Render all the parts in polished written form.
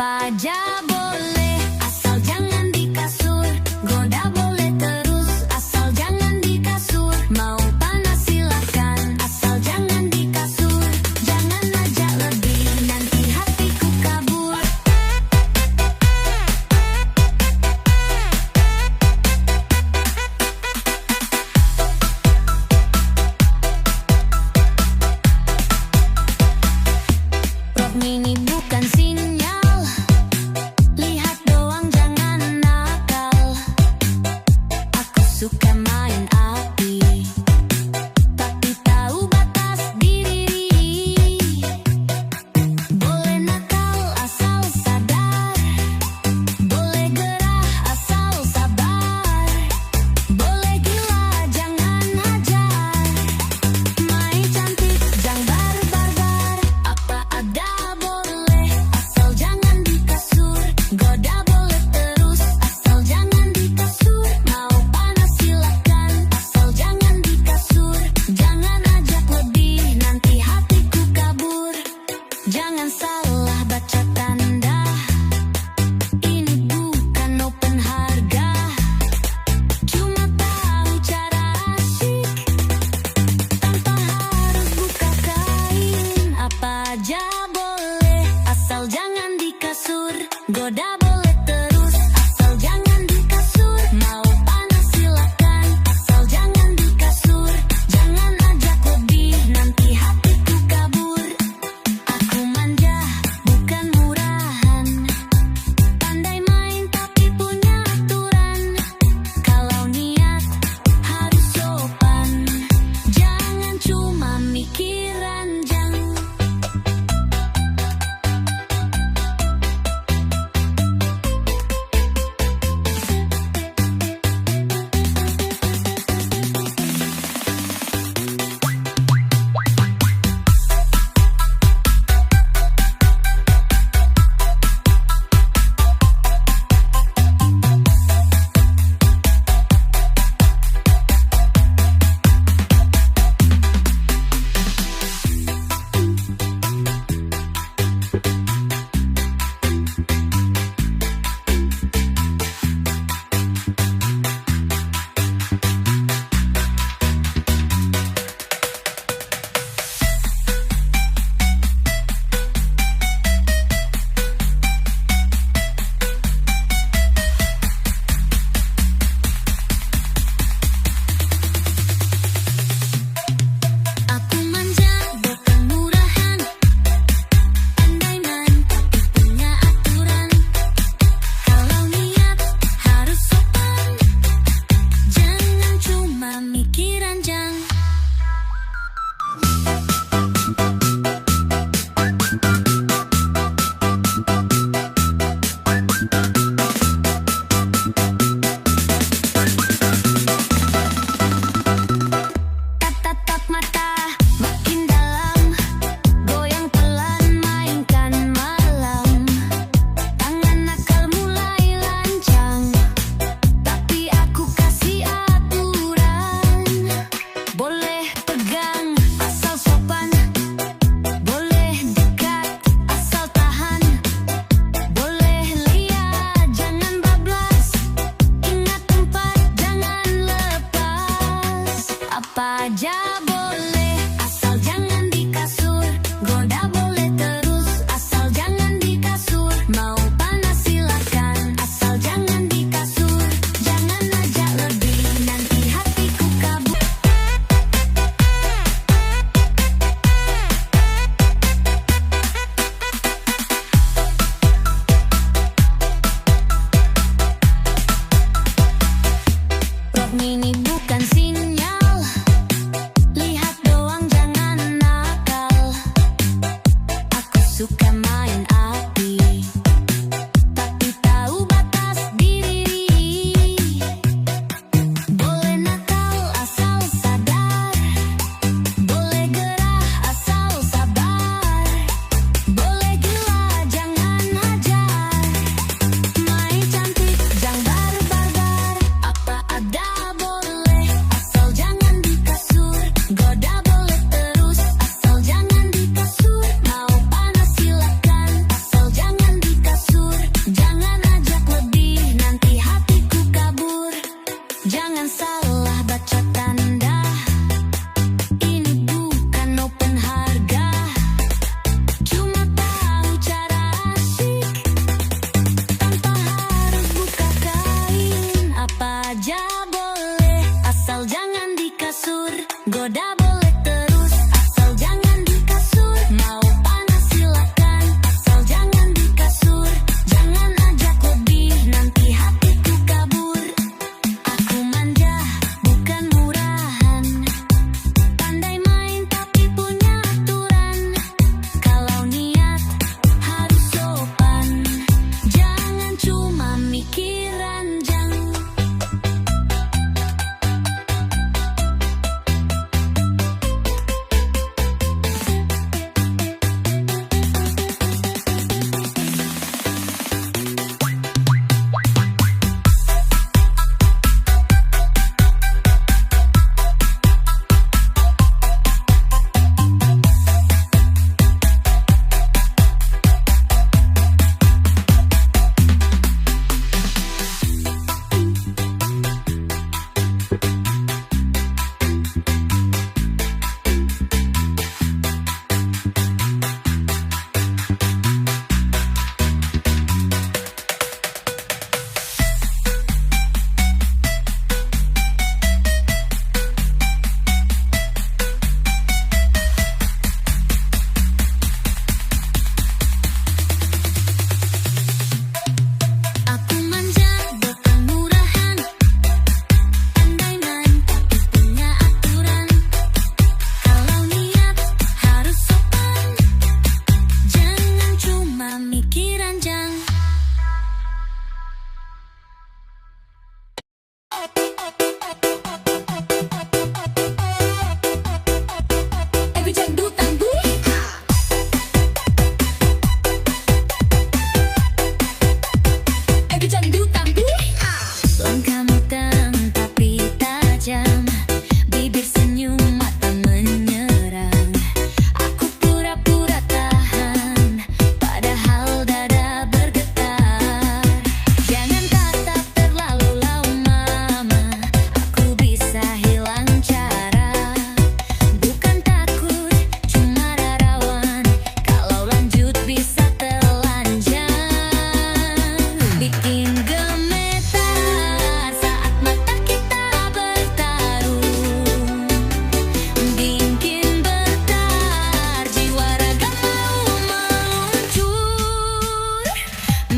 Apa aja boleh, asal jangan di kasur. Goda boleh terus, asal jangan di kasur. Mau panas silakan, asal jangan di kasur. Jangan ajak lebih, nanti hatiku kabur. Rock mini bukan sinyal, lihat doang jangan nakal. Aku suka main api, tapi tahu batas diri. Boleh nakal asal sadar, boleh gerah asal sabar. Boleh gila jangan hajar, main cantik jangan barbar. Apa ada boleh, asal jangan di kasur. Goda boleh terus, asal jangan di kasur. Mau panas silakan, asal jangan di kasur. Jangan ajak lebih, nanti hatiku kabur. Jangan salah baca tanda, ini bukan open harga. Cuma tahu cara asyik, tanpa harus buka kain. Apa aja boleh, asal jangan di kasur. Goda boleh terus, asal jangan di kasur. Mau panas silakan, asal jangan di kasur. Jangan ajak lebih, nanti hatiku kabur. Aku manja, bukan murahan. Pandai main tapi punya aturan. Kalau niat harus sopan, jangan cuma mikir ranjang.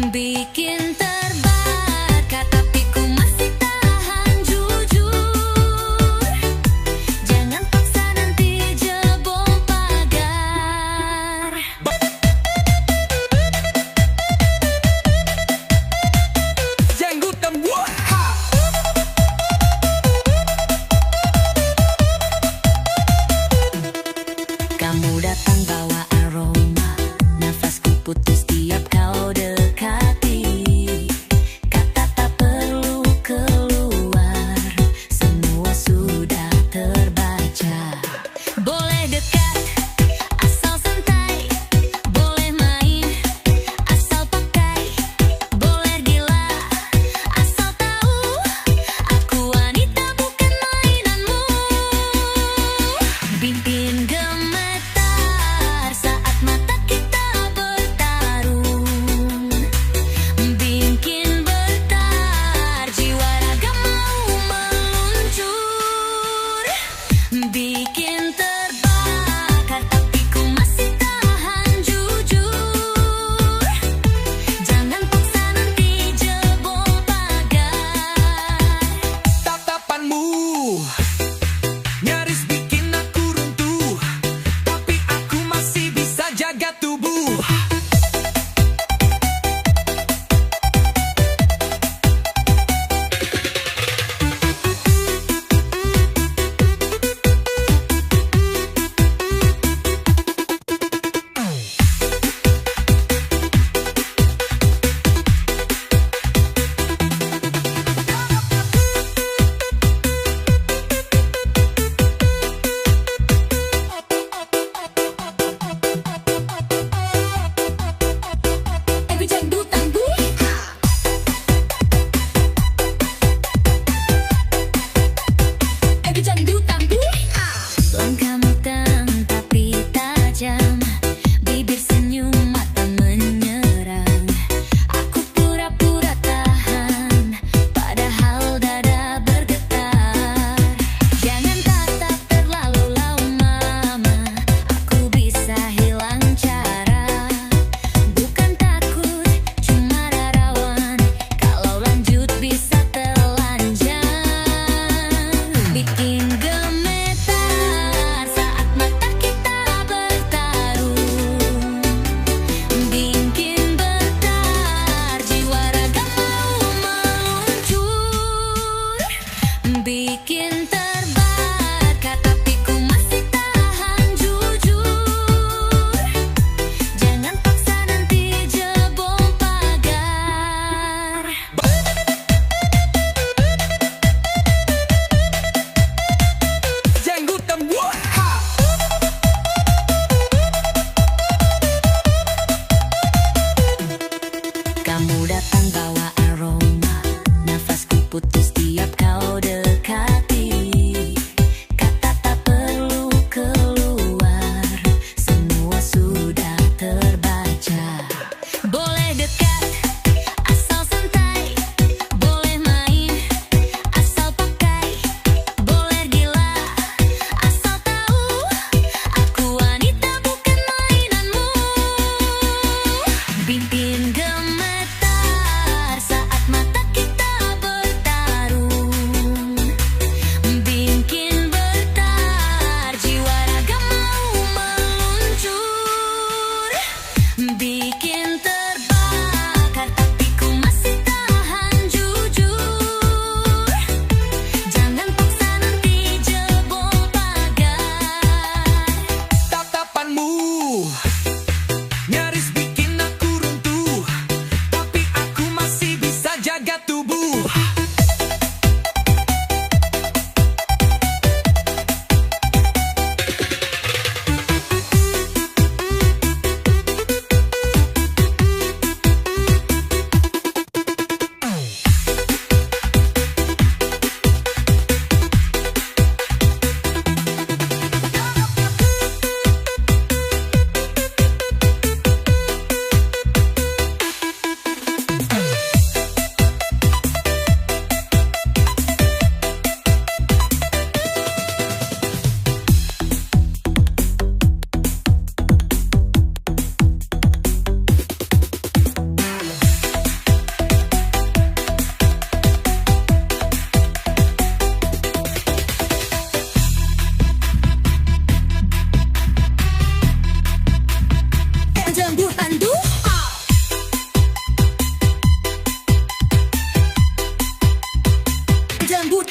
bikin terbakar, tapi ku masih tahan jujur. Jangan paksa nanti jebol pagar. Jenggot dan buah. Kamu datang bawa aroma, nafasku putus tiap kau dekati. Kata tak perlu keluar, semua sudah terbaca. Boleh dekat, asal santai. Boleh main, asal pakai. Boleh gila, asal tahu. Aku wanita bukan mainanmu. Bikin gemetar saat mata kita bertarung. Bikin bertar jiwa raga mau meluncur. Bikin terbakar, tapi ku masih tahan jujur. Jangan paksa nanti jebol pagar. Tatapanmu nyaris bikin aku runtuh, tapi aku masih bisa jaga tubuh. Langkah hitam tapi tajam, bibir senyum mata menyerang. Aku pura-pura tahan, padahal dada bergetar. Jangan tatap terlalu lama, aku bisa hilang cara. Bukan takut, cuma rawan, kalau lanjut bisa telanjang. Bikin gemetar saat mata kita bertarung. Bikin bertar jiwa raga mau meluncur. Bikin terbakar, tapi ku masih tahan jujur. Jangan paksa nanti jebol pagar. Jenggot dan buah. Kamu datang bawa aroma, nafasku putus tiap kau dekati. Kata tak perlu keluar, semua sudah terbaca. Boleh dekat, asal santai. Boleh main, asal pakai. Boleh gila, asal tahu. Aku wanita bukan mainanmu. Bikin gemetar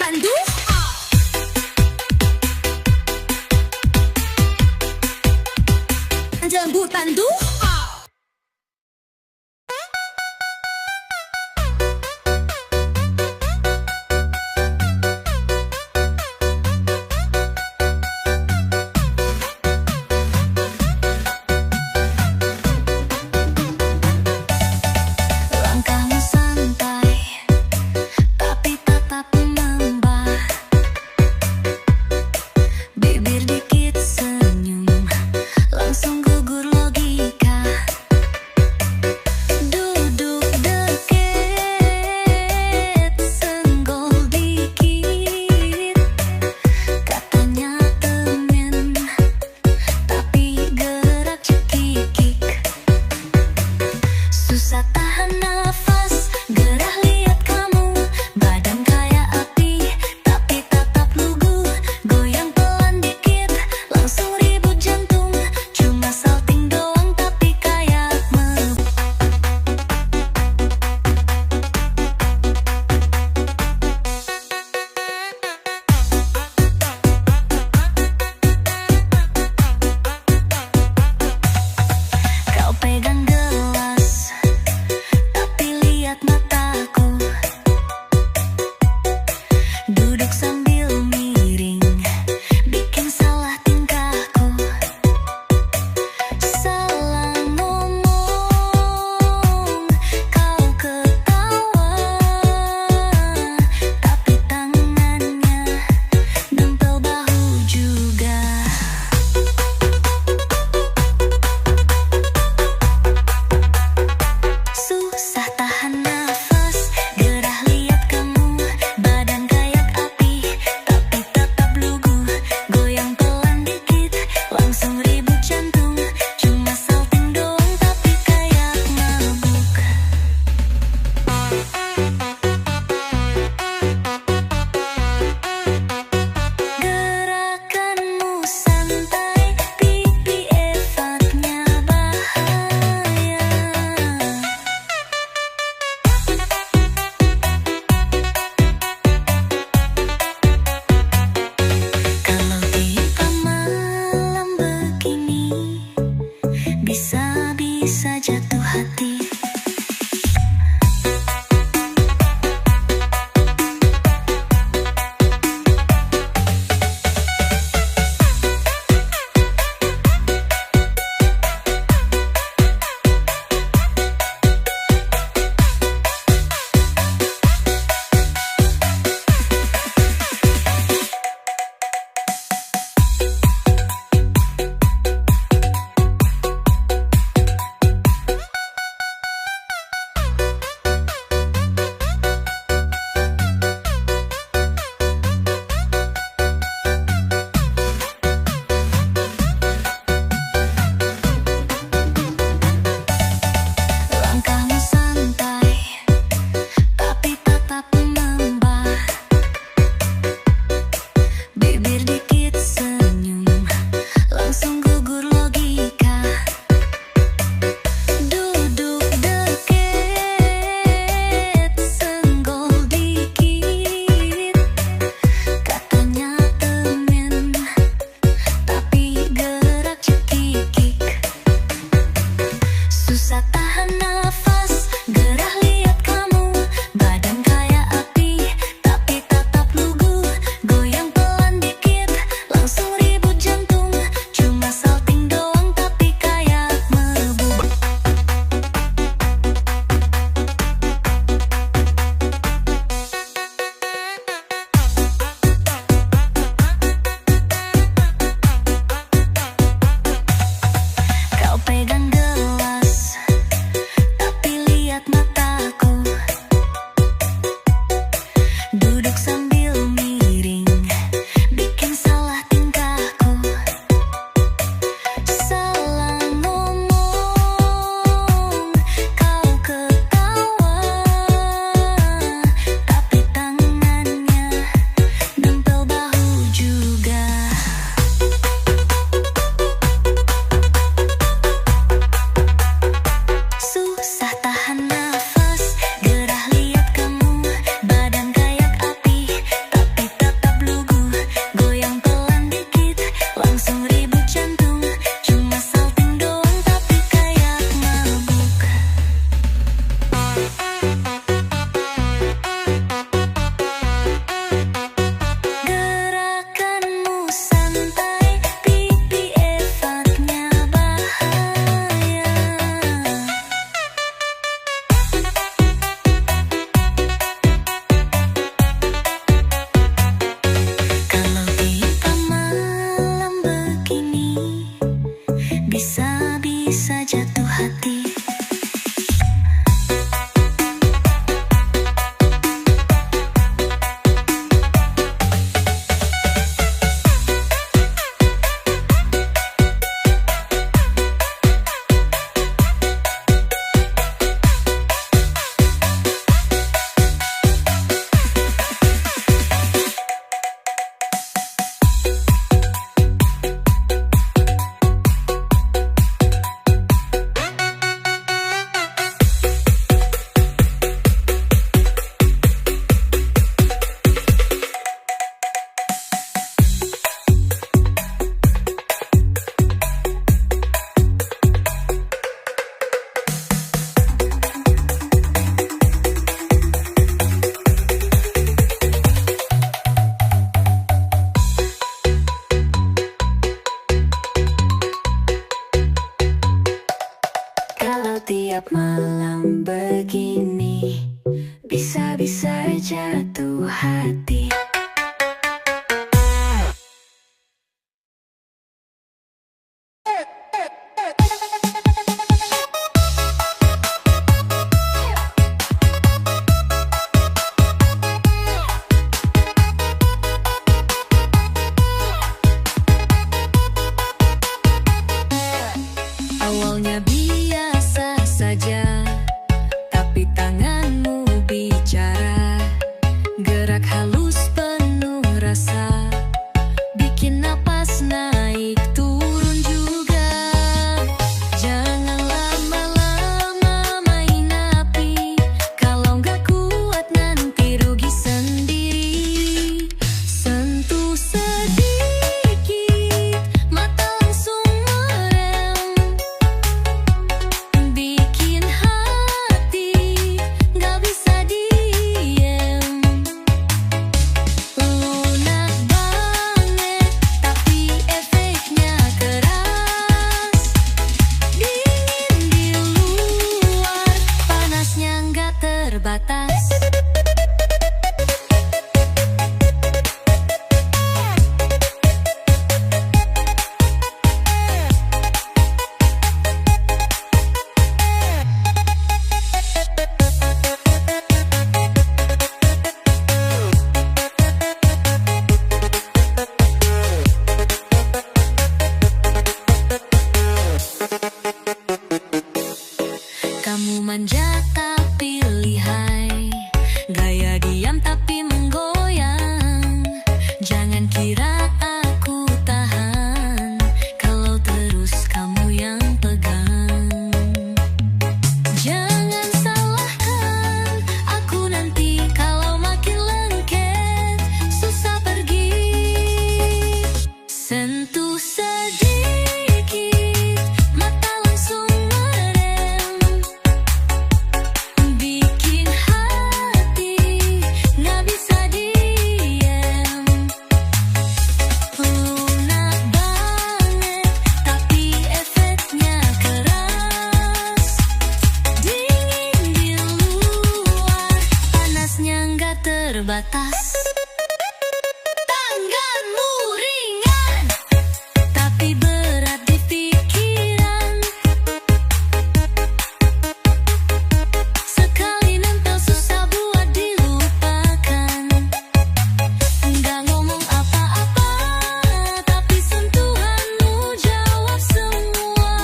tandu. Jambu tandu. Langkahmu santai, tapi tetap membara. ini bisa-bisa jatuh hati. Awalnya biasa saja, tapi tanganmu bicara. Gerak halus penuh rasa, bikin napas naik turun juga. Jangan lama-lama main api, kalau nggak kuat nanti rugi sendiri. Sentuh sedikit, mata langsung merem, bikin hati nggak bisa diem. Lunak banget, tapi efeknya keras. Dingin di luar, panasnya nggak terbatas. Kamu manja tapi lihai, gaya diam tapi menggoyang. Jangan kira aku tahan, kalau terus kamu yang pegang. Jangan salahkan aku nanti kalau makin lengket, susah pergi. Sentuh sedikit, mata langsung merem, bikin hati nggak bisa diem. Lunak banget, tapi efeknya keras. Dingin di luar, panasnya nggak terbatas. Tanganmu ringan, tapi berat di pikiran. Sekali nempel susah buat dilupakan. Nggak ngomong apa-apa, tapi sentuhanmu jawab semua.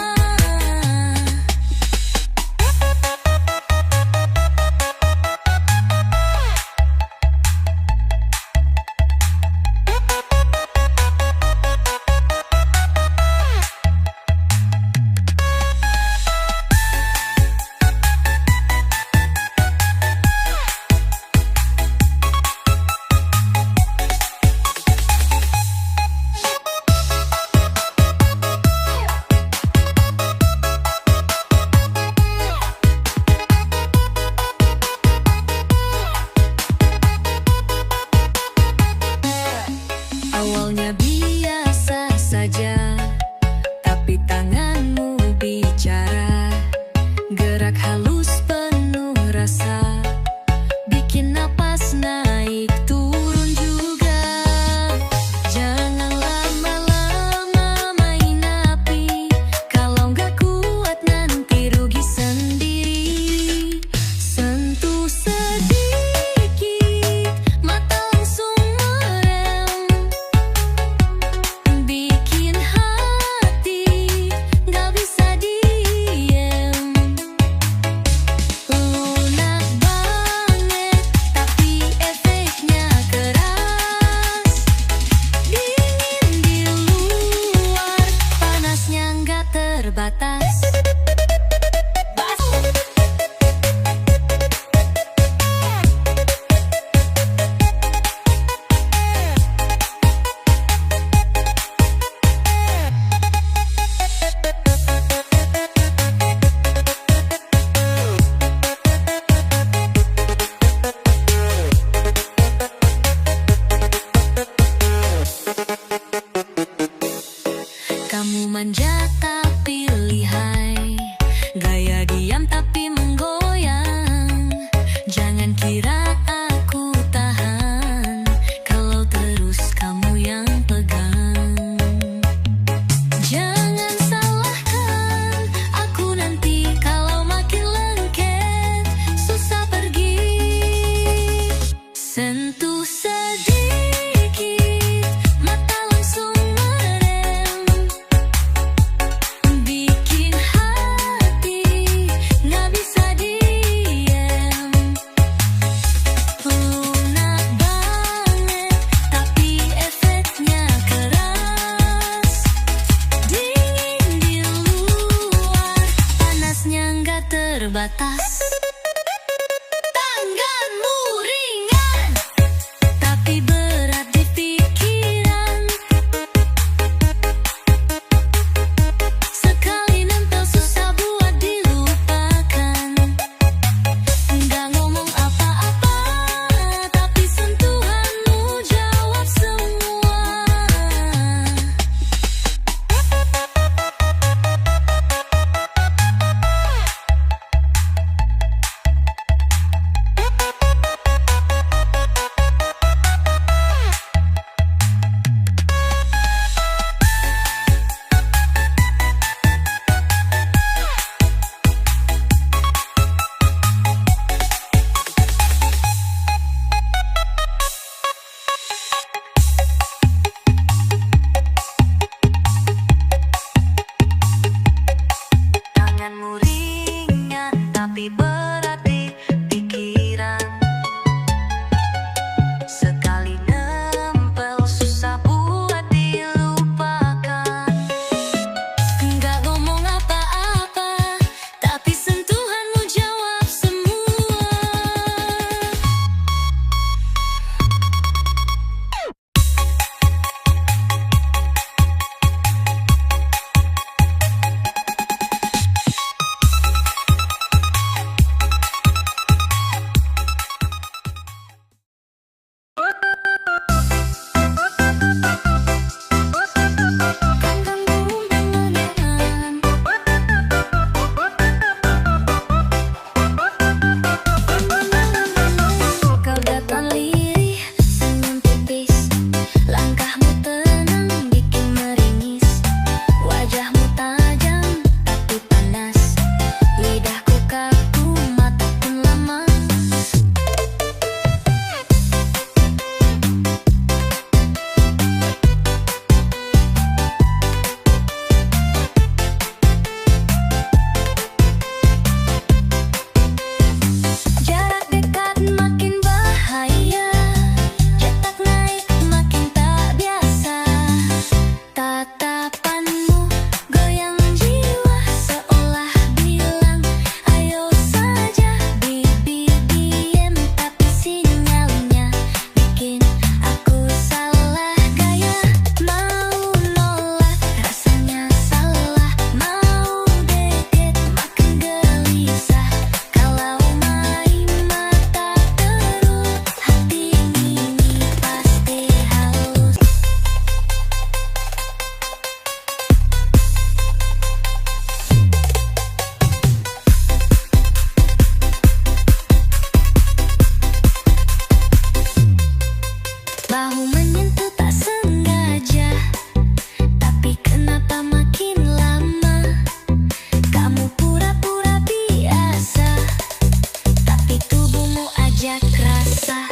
ajak rasa.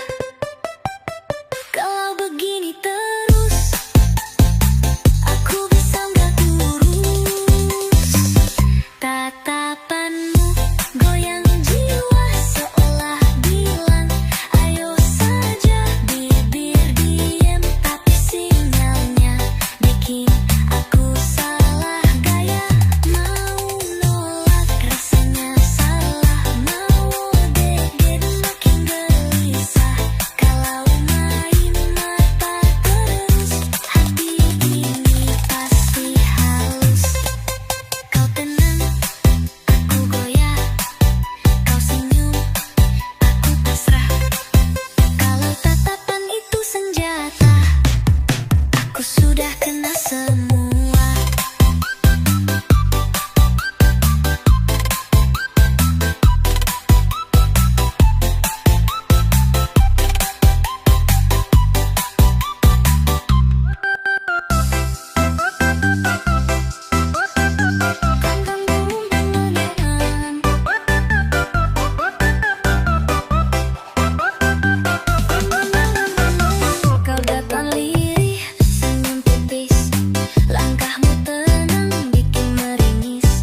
Kalau begini terus, aku bisa nggak kurus. Tatapanmu goyang jiwa seolah bilang, ayo saja. Bibir diem tapi sinyalnya bikin aku salah gaya. Mau nolak rasanya salah, mau deket makin gelisah. Kalau main mata terus, hati ini pasti halus. Kau tenang, aku goyah. Kau senyum, aku pasrah. Kalau tatapan itu senjata, aku sudah kena semua. Kau datang lirih, senyum tipis. Langkahmu tenang, bikin meringis.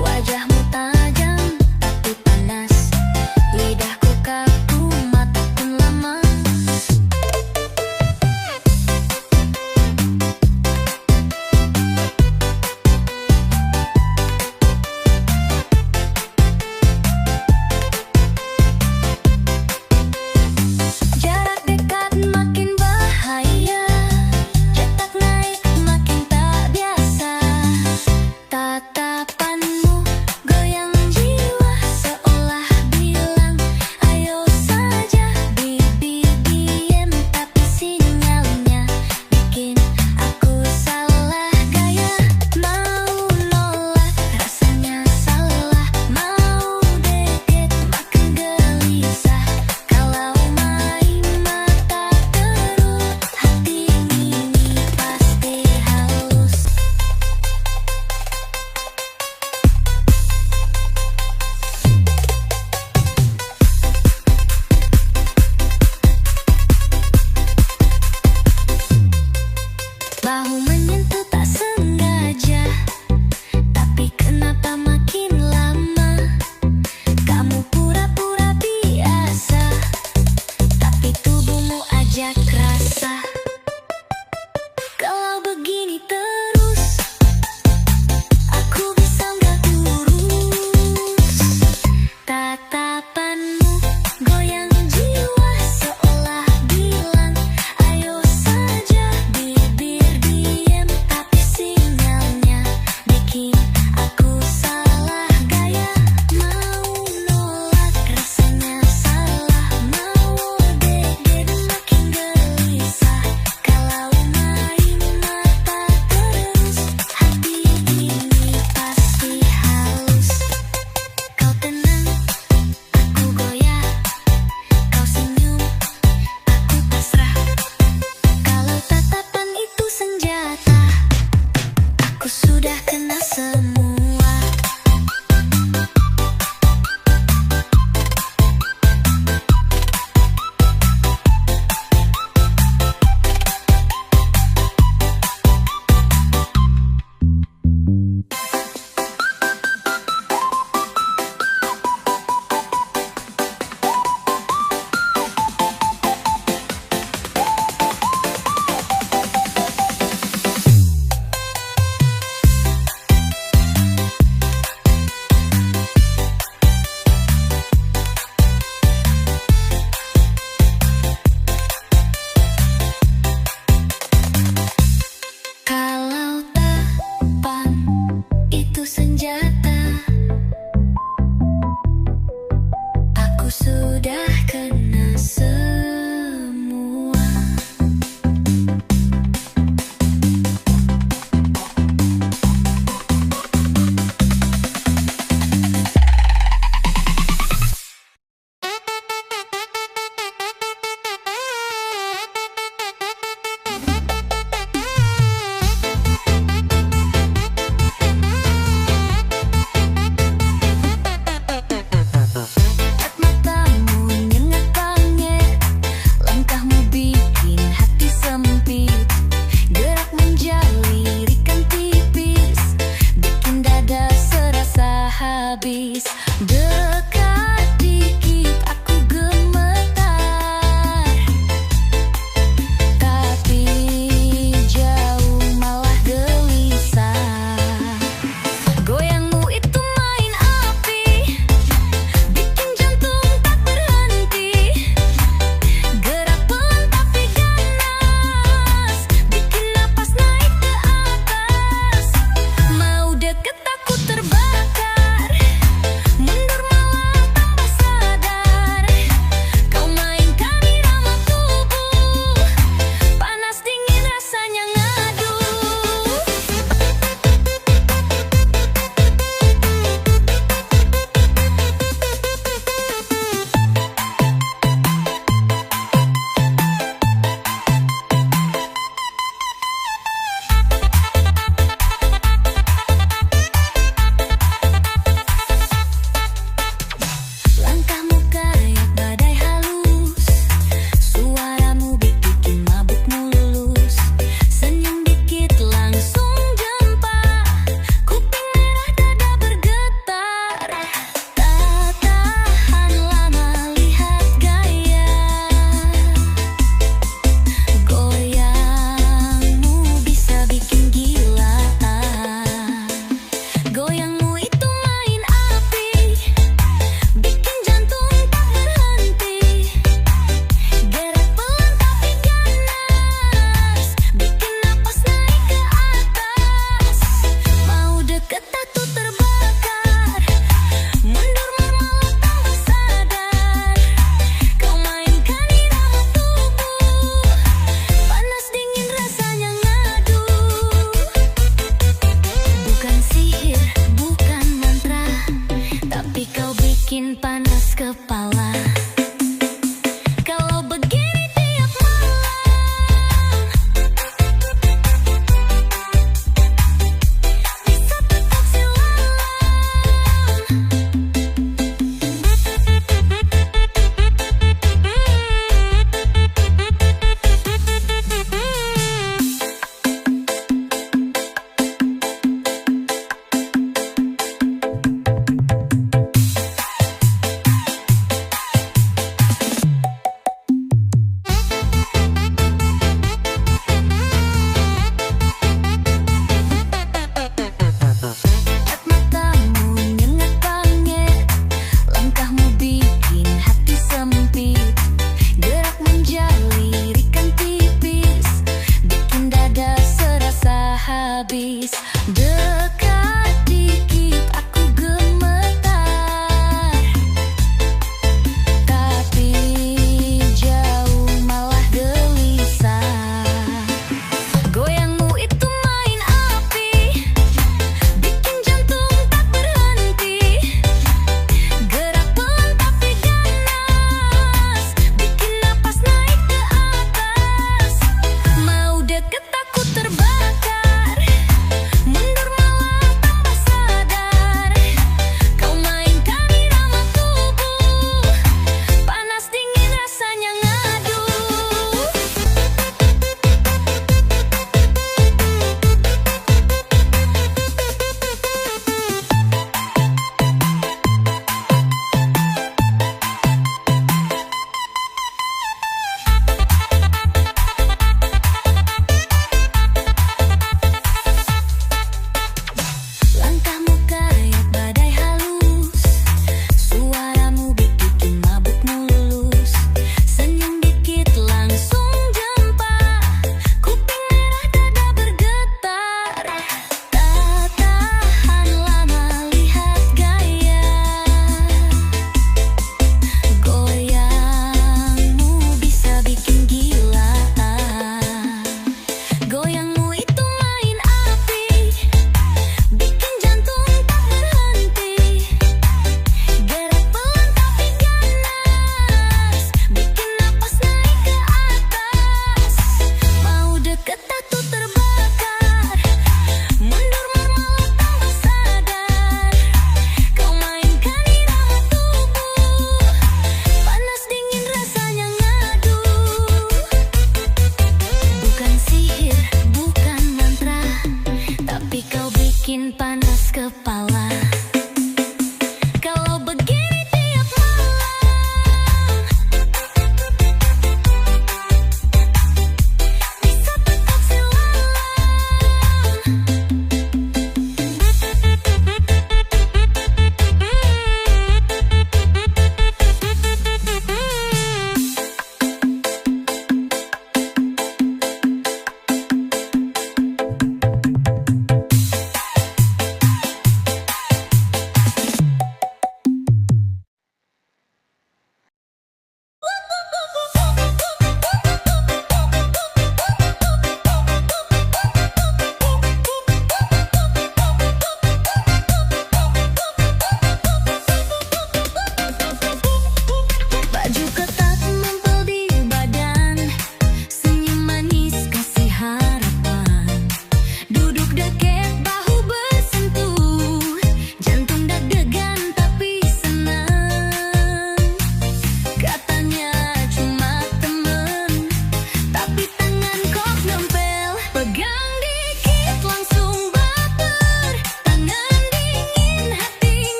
Wajahmu tajam, tapi panas. Lidahku kaku, mata pun lama. Jarak dekat makin bahaya, cetak naik makin tak biasa. Tatapanmu goyang jiwa seolah bilang, ayo saja. Bibir diem tapi sinyalnya bikin aku salah gaya. Mau nolak rasanya salah, mau deket makin gelisah. Kalau main mata terus, hati ini pasti halus. Bahu menyentuh tak sengaja, tapi kenapa makin lama? Kamu pura-pura biasa, tapi tubuhmu ajak rasa. Kalau begini terus, aku bisa nggak kurus. Tatapanmu goyang jiwa seolah bilang, ayo saja. Bibir diem tapi sinyalnya bikin aku salah gaya. Mau nolak rasanya salah, mau deket makin gelisah. Kalau main mata terus, hati ini pasti halus. Kau tenang, aku goyah. Kau senyum, aku pasrah. Kalau tatapan itu senjata, aku sudah kena semua. Kalau tapan itu senjata, aku sudah kena semua. Matamu nyengat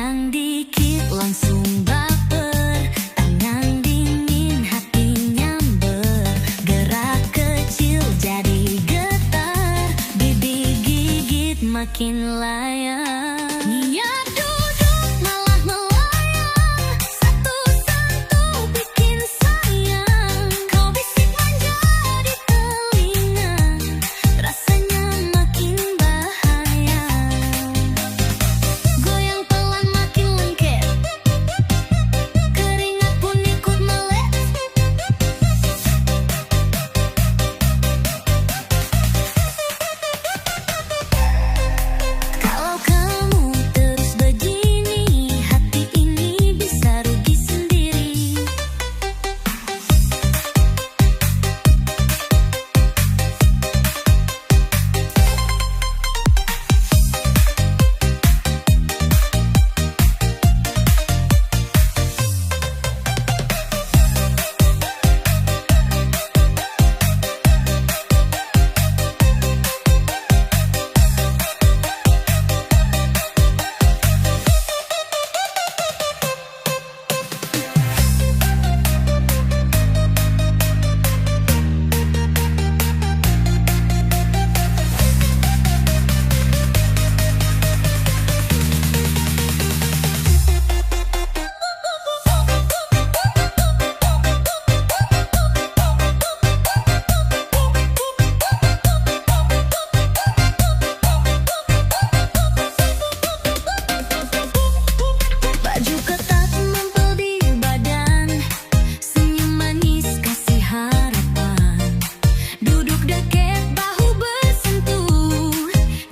Pegang dikit langsung baper, tangan dingin hati nyamber, gerak kecil jadi getar, bibir gigit makin layan. Niat duduk malah melayang, satu-satu bikin sayang. Kau bisik manja di telinga, rasanya makin bahaya. Goyang pelan makin lengket, keringat pun ikut meleleh. Kalau kamu terus begini, hati ini bisa rugi sendiri. Baju ketat menempel di badan, senyum manis kasih harapan. Duduk dekat bahu bersentuh,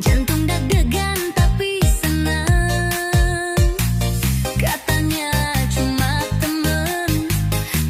jantung deg-degan tapi senang. Katanya cuma temen,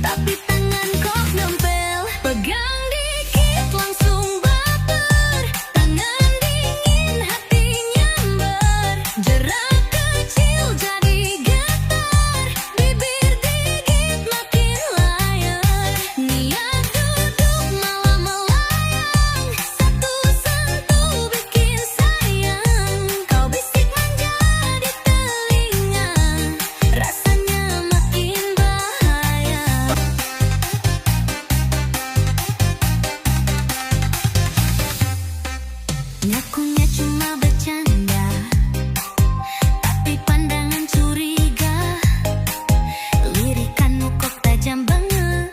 tapi tangan kok nempel. Pegang dikit langsung baper, tangan dingin hati nyamber, gerak kecil jadi getar, bibir gigit makin layan. Niat duduk malah melayang, satu-satu bikin sayang. Kau bisik manja di telinga, rasanya makin bahaya. Ngakunya cuma bercanda, tapi pandangan curiga. Lirikanmu kok tajam banget,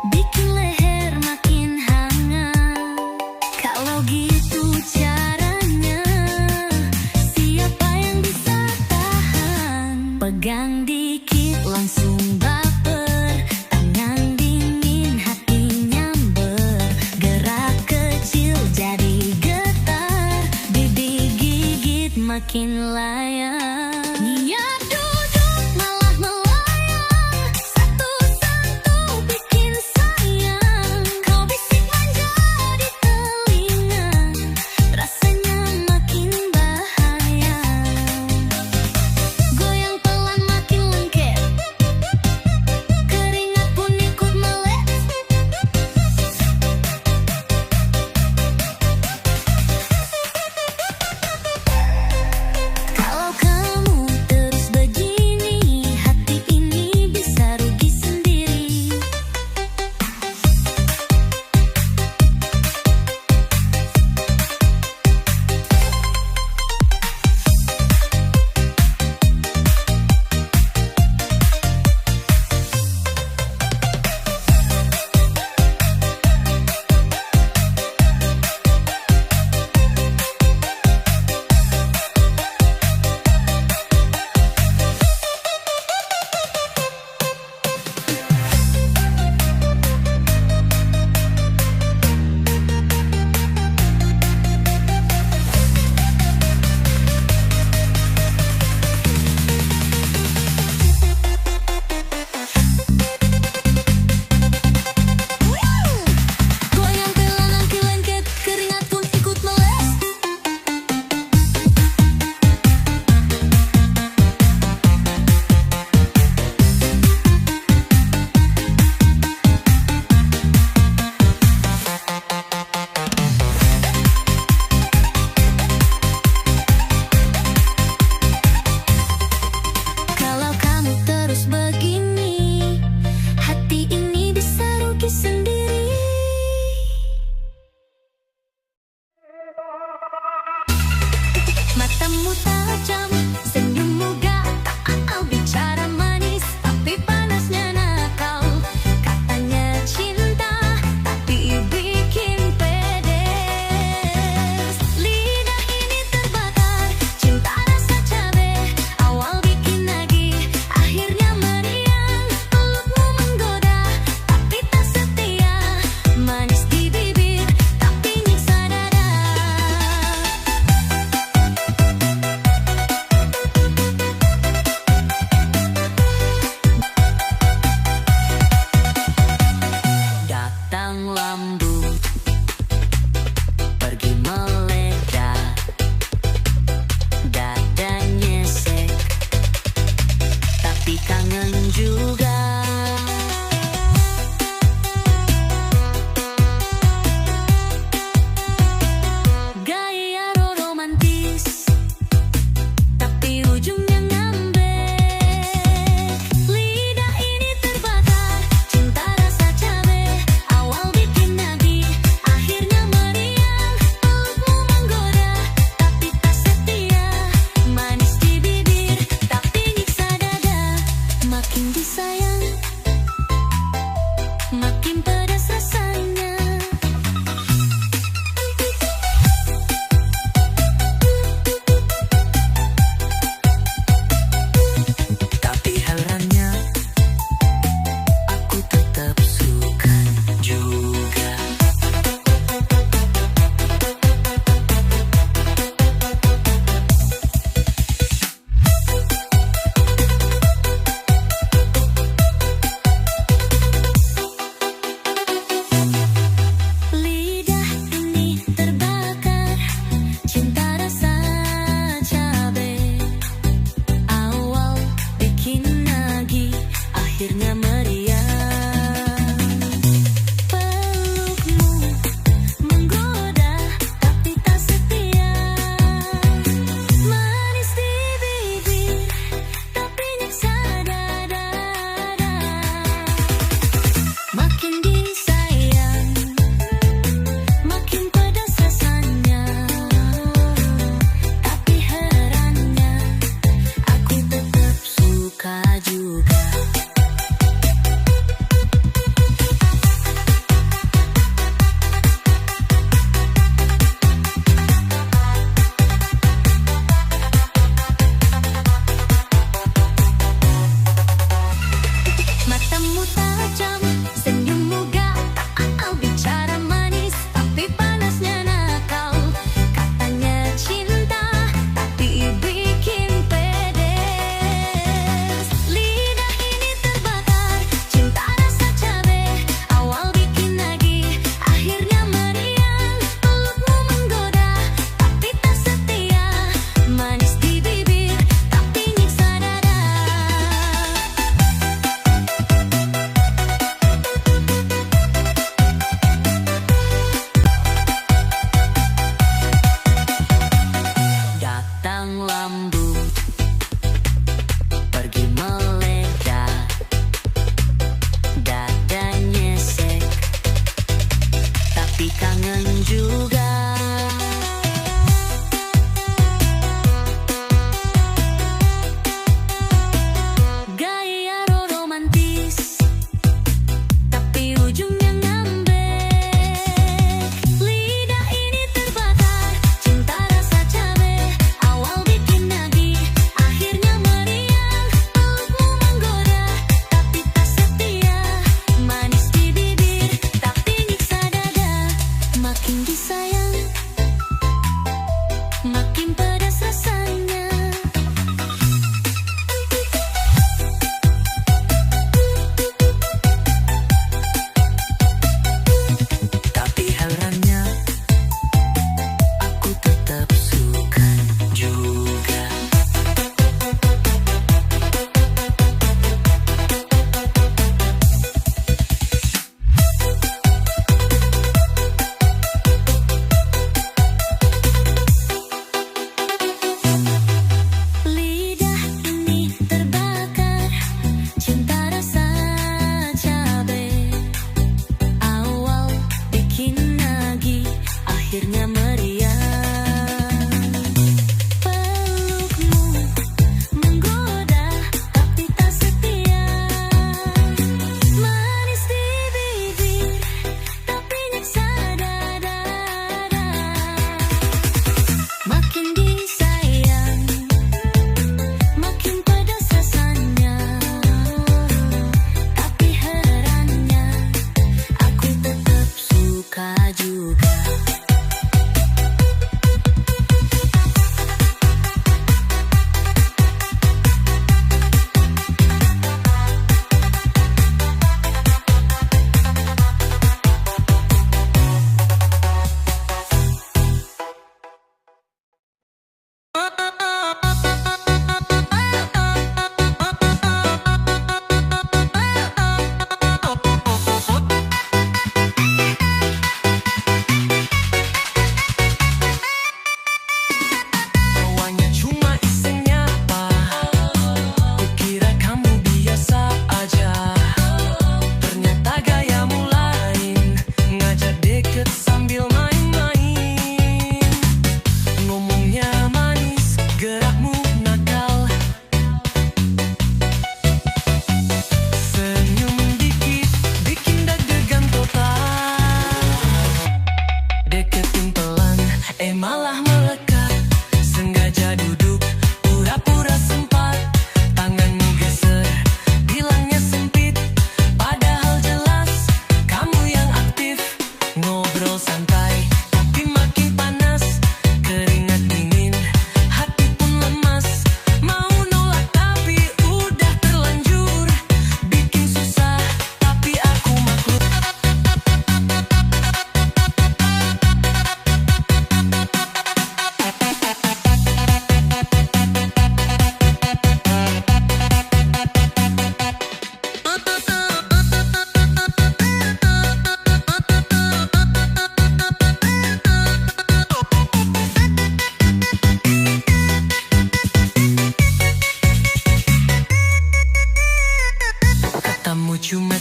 bikin leher makin hangat. Kalau gitu caranya, siapa yang bisa tahan? Pegang dikit langsung baper, tangan dingin hati nyamber, gerak kecil jadi getar, bibir gigit makin layan. Niat duduk malah melayang, satu-satu bikin sayang. Kau bisik manja di telinga, rasanya makin bahaya. Goyang pelan makin lengket, keringat pun ikut meleleh. Kalau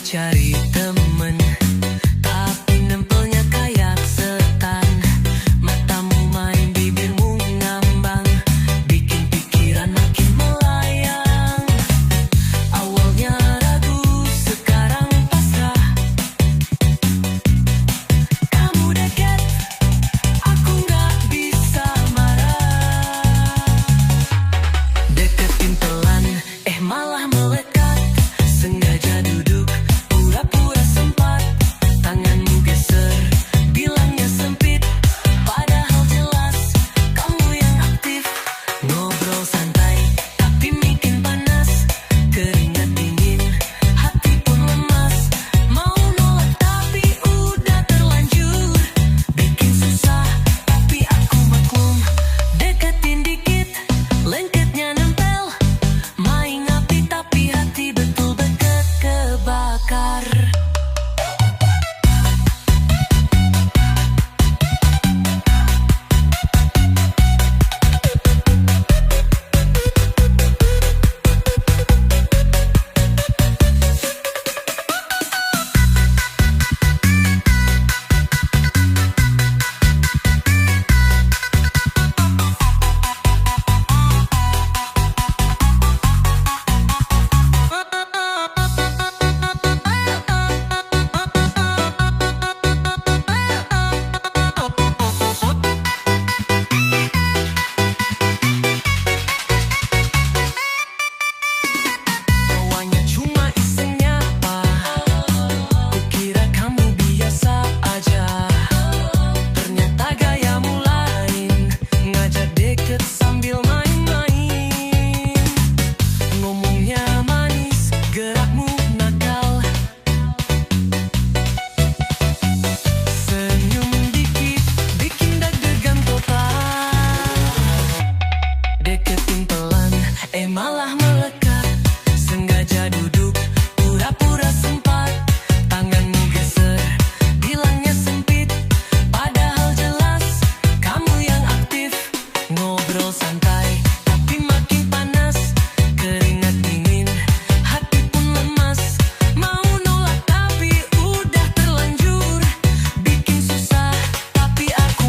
cari temen, tapi nempelnya kayak setan. Matamu main, bibirmu ngambang, bikin pikiran makin melayang. Awalnya ragu, sekarang pasrah. Kamu dekat, aku gak bisa marah. Deketin pelan, malah melekat. Sengaja duduk, pura-pura sempat. Tanganmu geser, bilangnya sempit. Padahal jelas, kamu yang aktif. Ngobrol santai, tapi bikin panas. Keringat dingin, hati pun lemas. Mau nolak tapi udah terlanjur. Bikin susah, tapi aku maklum. Deketin dikit, lengketnya nempel. Main api tapi hati betul deket kebakar. Awalnya cuma iseng nyapa, kukira kamu biasa aja. Ternyata gayamu lain, ngajak deket sambil main-main. Ngomongnya manis, gerakmu nakal. Senyum dikit, bikin deg-degan total. Deketin pelan, malah melekat. Sengaja duduk, pura-pura sempat. Tanganmu geser, bilangnya sempit. Padahal jelas, kamu yang aktif. Ngobrol santai, tapi makin panas. Keringat dingin, hati pun lemas. Mau nolak tapi udah terlanjur. Bikin susah, tapi aku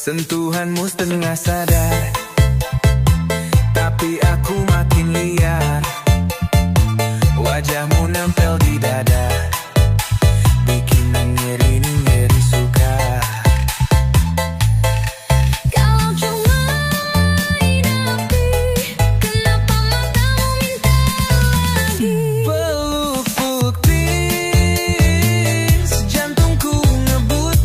Sentuhanmu setengah sadar, tapi aku makin liar. Wajahmu nempel di dada, bikin ngeri suka. Kalau cuma inapi, kenapa matamu minta lagi? Peluk putih, jantungku ngebut,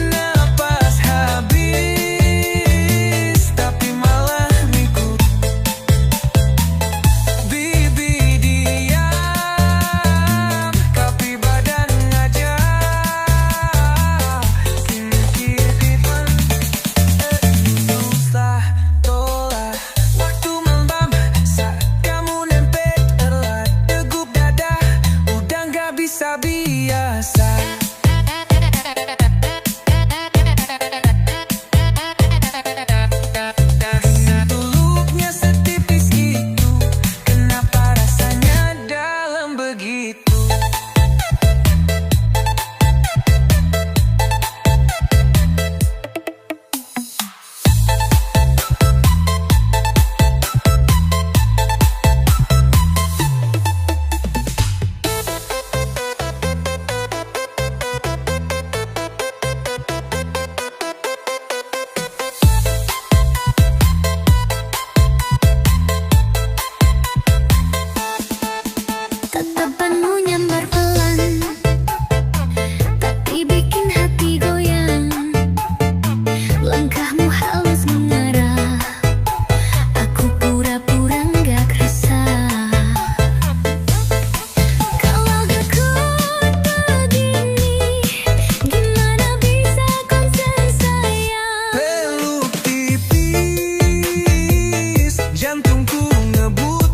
napas habis, tapi malah ngikut. Bibir diam, tapi badan ngajak. Singkirkan susah tolak. Waktu membam saat kamu nempel erat, degup dada udah gak bisa biasa. Tuluknya setipis itu, kenapa rasanya dalam begitu? Tatapanmu nyambar pelan, tapi bikin hati goyang. Langkahmu halus mengarah, aku pura-pura nggak kerasa. Kalau gak kuat begini, gimana bisa konsen sayang? Peluk tipis, jantungku ngebut,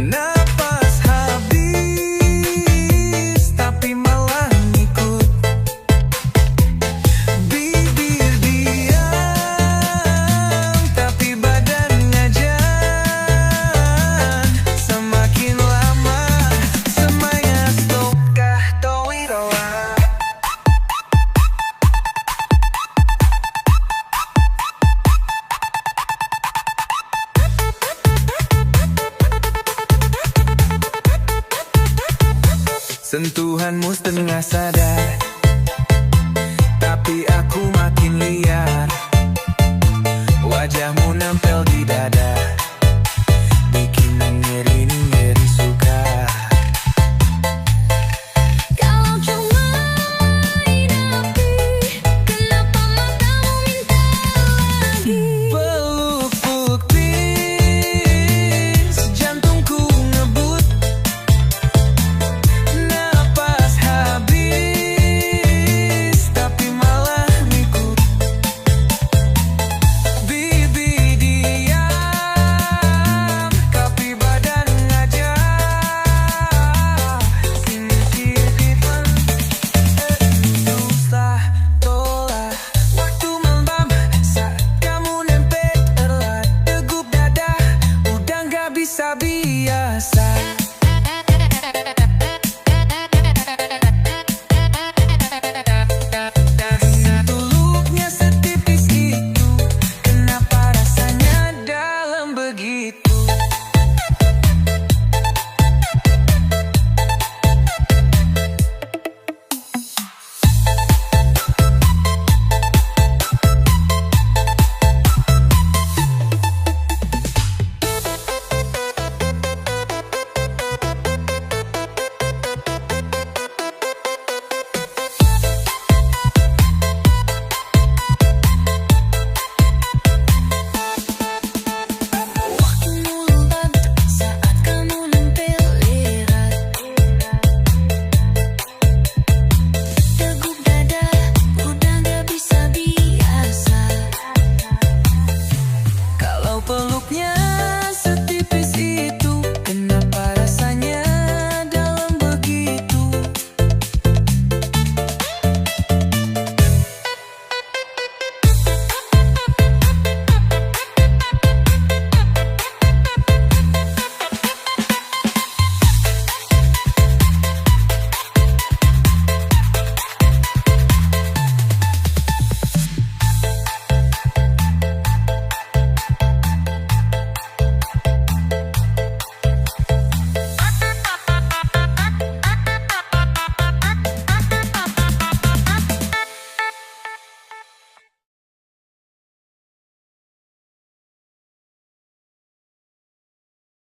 napas habis, tapi malah ngikut. Bibir diam, tapi badan ngajan. Semakin lama, semakin stokah toiroa. Sentuhanmu setengah sadar,